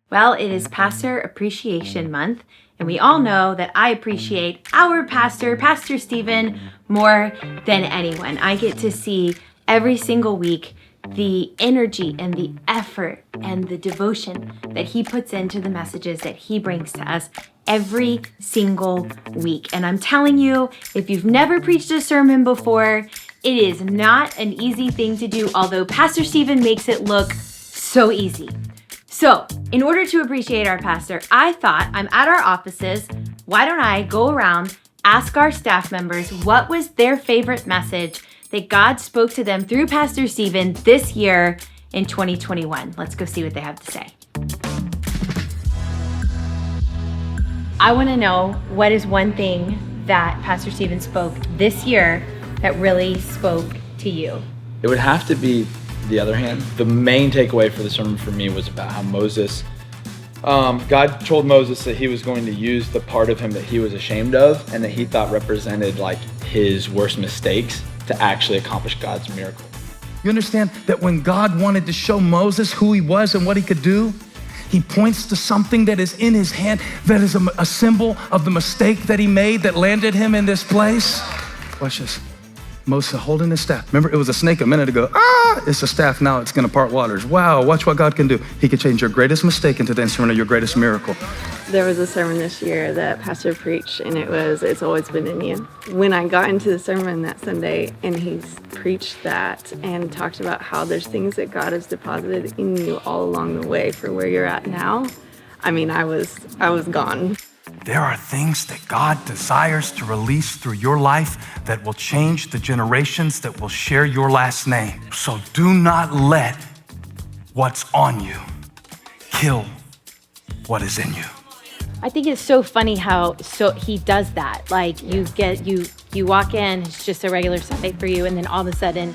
Well, it is Pastor Appreciation Month, and we all know that I appreciate our pastor, Pastor Stephen, more than anyone. I get to see every single week the energy and the effort and the devotion that he puts into the messages that he brings to us every single week. And I'm telling you, if you've never preached a sermon before, it is not an easy thing to do, although Pastor Stephen makes it look so easy. So, in order to appreciate our pastor, I thought I'm at our offices. Why don't I go around, ask our staff members what was their favorite message that God spoke to them through Pastor Stephen this year in 2021. Let's go see what they have to say. I want to know, what is one thing that Pastor Stephen spoke this year that really spoke to you? It would have to be the other hand. The main takeaway for the sermon for me was about how Moses, God told Moses that he was going to use the part of him that he was ashamed of and that he thought represented like his worst mistakes to actually accomplish God's miracle. You understand that when God wanted to show Moses who he was and what he could do, he points to something that is in his hand that is a symbol of the mistake that he made that landed him in this place. Watch this. Moses holding his staff. Remember, it was a snake a minute ago. It's a staff now. It's going to part waters. Wow, watch what God can do. He can change your greatest mistake into the instrument of your greatest miracle. There was a sermon this year that Pastor preached, and it was, "It's always been in you." When I got into the sermon that Sunday, and he preached that and talked about how there's things that God has deposited in you all along the way for where you're at now, I mean, I was gone. There are things that God desires to release through your life that will change the generations that will share your last name. So do not let what's on you kill what is in you. I think it's so funny how he does that. Like you walk in, it's just a regular Sunday for you, and then all of a sudden,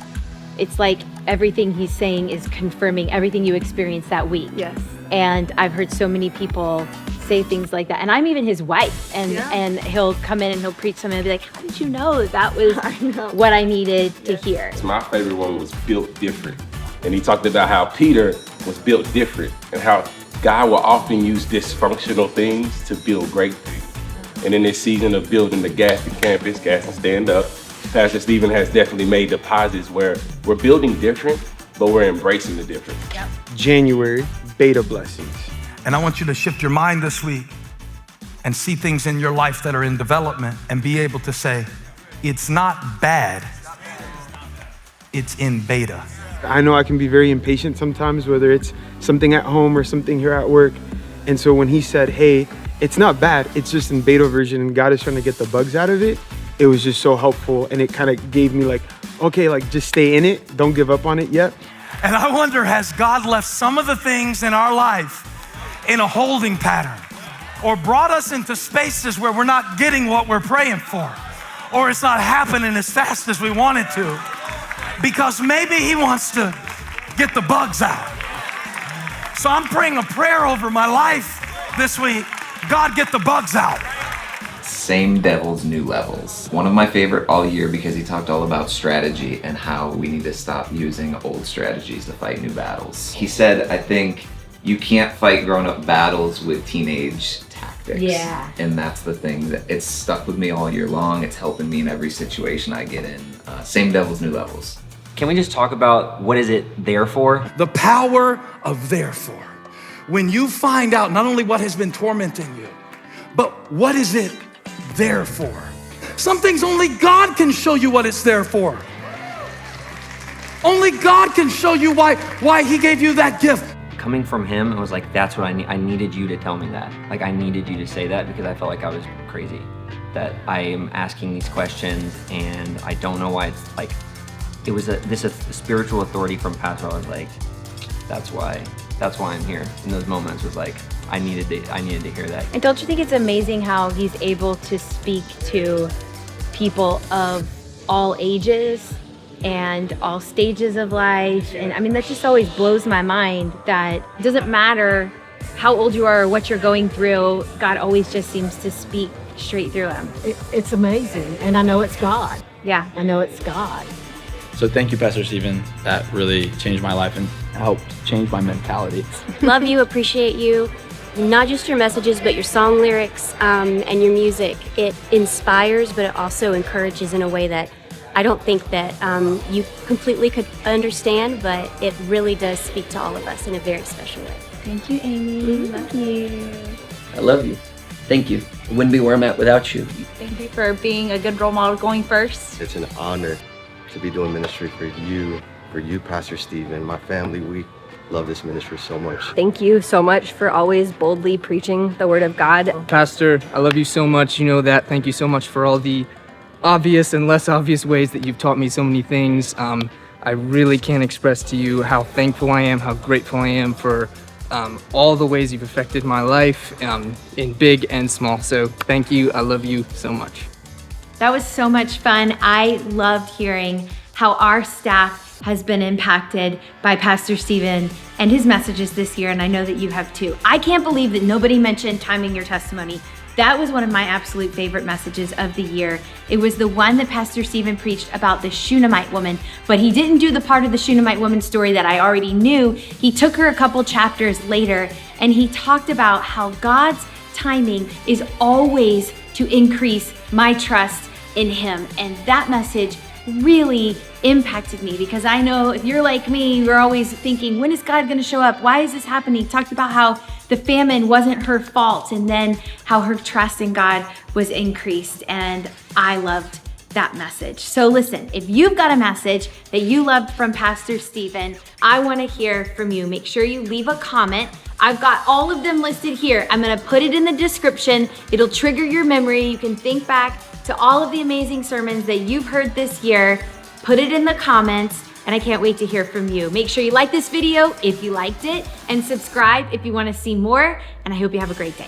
it's like everything he's saying is confirming everything you experienced that week. Yes. And I've heard so many people say things like that. And I'm even his wife, and he'll come in and he'll preach something and be like, how did you know that was what I needed to hear? My favorite one was built different. And he talked about how Peter was built different and how God will often use dysfunctional things to build great things. And in this season of building the Gaston campus, Gaston Stand Up, Pastor Stephen has definitely made deposits where we're building different, but we're embracing the different. Yep. January, beta blessings. And I want you to shift your mind this week and see things in your life that are in development and be able to say, it's not bad, it's in beta. I know I can be very impatient sometimes, whether it's something at home or something here at work. And so when he said, hey, it's not bad, it's just in beta version and God is trying to get the bugs out of it, it was just so helpful. And it kind of gave me like, okay, like just stay in it. Don't give up on it yet. And I wonder, has God left some of the things in our life in a holding pattern, or brought us into spaces where we're not getting what we're praying for, or it's not happening as fast as we want it to, because maybe he wants to get the bugs out. So I'm praying a prayer over my life this week. God, get the bugs out. Same devils, new levels. One of my favorite all year because he talked all about strategy and how we need to stop using old strategies to fight new battles. He said, I think you can't fight grown-up battles with teenage tactics. Yeah. And that's the thing that it's stuck with me all year long. It's helping me in every situation I get in. Same devils, new levels. Can we just talk about what is it there for? The power of therefore. When you find out not only what has been tormenting you, but what is it there for? Some things only God can show you what it's there for. Only God can show you why he gave you that gift. Coming from him, it was like, that's what I needed you to tell me that. Like, I needed you to say that because I felt like I was crazy. That I am asking these questions and I don't know why. It's like, it was this spiritual authority from Pastor. I was like, that's why I'm here. In those moments was like, I needed to hear that. And don't you think it's amazing how he's able to speak to people of all ages and all stages of life? And I mean, that just always blows my mind that it doesn't matter how old you are or what you're going through, God always just seems to speak straight through him. It's amazing, and I know it's God. Yeah. I know it's God. So thank you, Pastor Stephen. That really changed my life and helped change my mentality. Love you, appreciate you. Not just your messages, but your song lyrics and your music. It inspires, but it also encourages in a way that I don't think that you completely could understand, but it really does speak to all of us in a very special way. Thank you, Amy. Love you. I love you. Thank you. I wouldn't be where I'm at without you. Thank you for being a good role model going first. It's an honor to be doing ministry for you, Pastor Stephen. My family, we love this ministry so much. Thank you so much for always boldly preaching the word of God. Pastor, I love you so much. You know that. Thank you so much for all the obvious and less obvious ways that you've taught me so many things. I really can't express to you how thankful I am, how grateful I am for all the ways you've affected my life in big and small. So thank you. I love you so much. That was so much fun. I loved hearing how our staff has been impacted by Pastor Stephen and his messages this year, and I know that you have too. I can't believe that nobody mentioned timing your testimony. That was one of my absolute favorite messages of the year. It was the one that Pastor Stephen preached about the Shunammite woman, but he didn't do the part of the Shunammite woman story that I already knew. He took her a couple chapters later, and he talked about how God's timing is always to increase my trust in him. And that message really impacted me, because I know if you're like me, you're always thinking, when is God going to show up? Why is this happening? He talked about how the famine wasn't her fault, and then how her trust in God was increased. And I loved that message. So listen, if you've got a message that you loved from Pastor Stephen, I want to hear from you. Make sure you leave a comment. I've got all of them listed here. I'm going to put it in the description. It'll trigger your memory. You can think back to all of the amazing sermons that you've heard this year. Put it in the comments, and I can't wait to hear from you. Make sure you like this video if you liked it, and subscribe if you want to see more, and I hope you have a great day.